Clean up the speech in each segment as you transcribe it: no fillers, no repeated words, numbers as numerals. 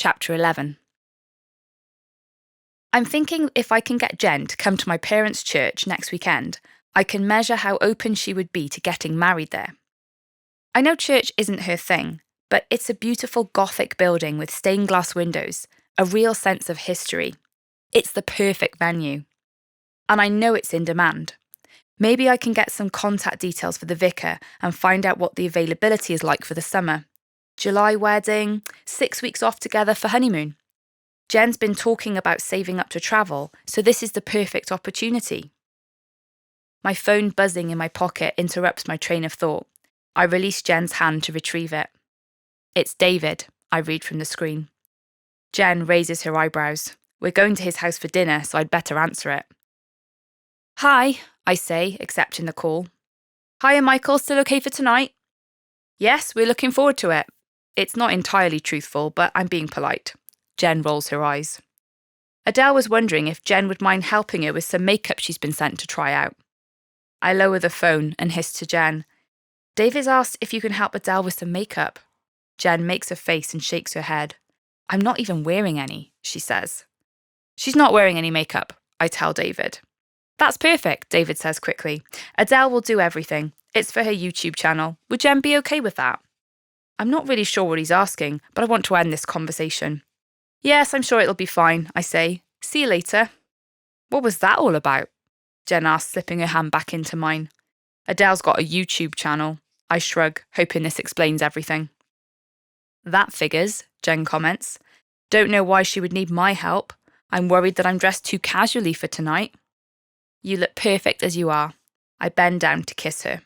Chapter 11. I'm thinking if I can get Jen to come to my parents' church next weekend, I can measure how open she would be to getting married there. I know church isn't her thing, but it's a beautiful Gothic building with stained glass windows, a real sense of history. It's the perfect venue. And I know it's in demand. Maybe I can get some contact details for the vicar and find out what the availability is like for the summer. July wedding, 6 weeks off together for honeymoon. Jen's been talking about saving up to travel, so this is the perfect opportunity. My phone buzzing in my pocket interrupts my train of thought. I release Jen's hand to retrieve it. It's David, I read from the screen. Jen raises her eyebrows. We're going to his house for dinner, so I'd better answer it. Hi, I say, accepting the call. Hiya, Michael, still okay for tonight? Yes, we're looking forward to it. It's not entirely truthful, but I'm being polite. Jen rolls her eyes. Adele was wondering if Jen would mind helping her with some makeup she's been sent to try out. I lower the phone and hiss to Jen. David's asked if you can help Adele with some makeup. Jen makes a face and shakes her head. I'm not even wearing any, she says. She's not wearing any makeup, I tell David. That's perfect, David says quickly. Adele will do everything. It's for her YouTube channel. Would Jen be okay with that? I'm not really sure what he's asking, but I want to end this conversation. Yes, I'm sure it'll be fine, I say. See you later. What was that all about? Jen asks, slipping her hand back into mine. Adele's got a YouTube channel. I shrug, hoping this explains everything. That figures, Jen comments. Don't know why she would need my help. I'm worried that I'm dressed too casually for tonight. You look perfect as you are. I bend down to kiss her.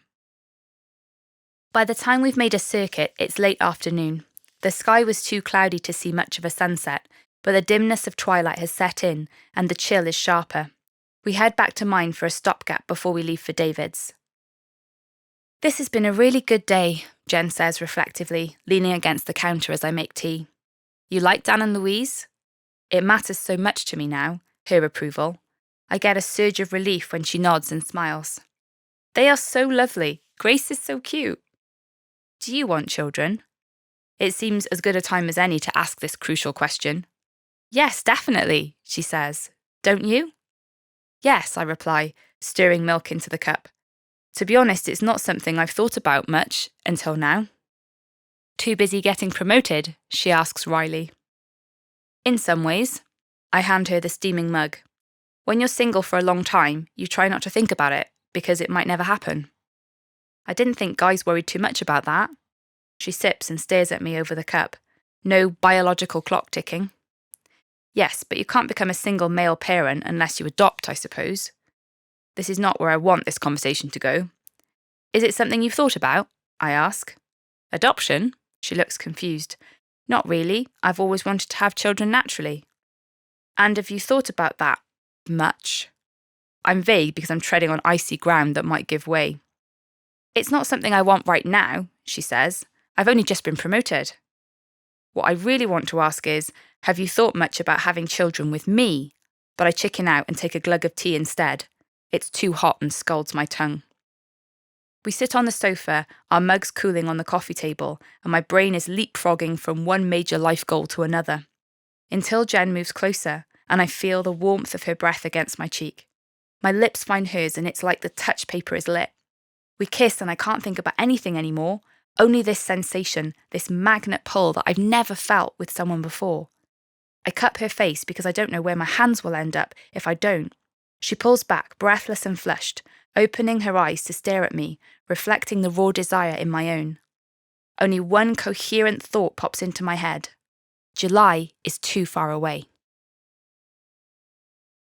By the time we've made a circuit, it's late afternoon. The sky was too cloudy to see much of a sunset, but the dimness of twilight has set in and the chill is sharper. We head back to mine for a stopgap before we leave for David's. This has been a really good day, Jen says reflectively, leaning against the counter as I make tea. You like Dan and Louise? It matters so much to me now, her approval. I get a surge of relief when she nods and smiles. They are so lovely. Grace is so cute. Do you want children? It seems as good a time as any to ask this crucial question. Yes, definitely, she says. Don't you? Yes, I reply, stirring milk into the cup. To be honest, it's not something I've thought about much until now. Too busy getting promoted? She asks wryly. In some ways. I hand her the steaming mug. When you're single for a long time, you try not to think about it, because it might never happen. I didn't think guys worried too much about that. She sips and stares at me over the cup. No biological clock ticking. Yes, but you can't become a single male parent unless you adopt, I suppose. This is not where I want this conversation to go. Is it something you've thought about? I ask. Adoption? She looks confused. Not really. I've always wanted to have children naturally. And have you thought about that much? I'm vague because I'm treading on icy ground that might give way. It's not something I want right now, she says. I've only just been promoted. What I really want to ask is, have you thought much about having children with me? But I chicken out and take a glug of tea instead. It's too hot and scalds my tongue. We sit on the sofa, our mugs cooling on the coffee table, and my brain is leapfrogging from one major life goal to another. Until Jen moves closer, and I feel the warmth of her breath against my cheek. My lips find hers, and it's like the touch paper is lit. We kiss, and I can't think about anything anymore. Only this sensation, this magnet pull that I've never felt with someone before. I cup her face because I don't know where my hands will end up if I don't. She pulls back, breathless and flushed, opening her eyes to stare at me, reflecting the raw desire in my own. Only one coherent thought pops into my head. July is too far away.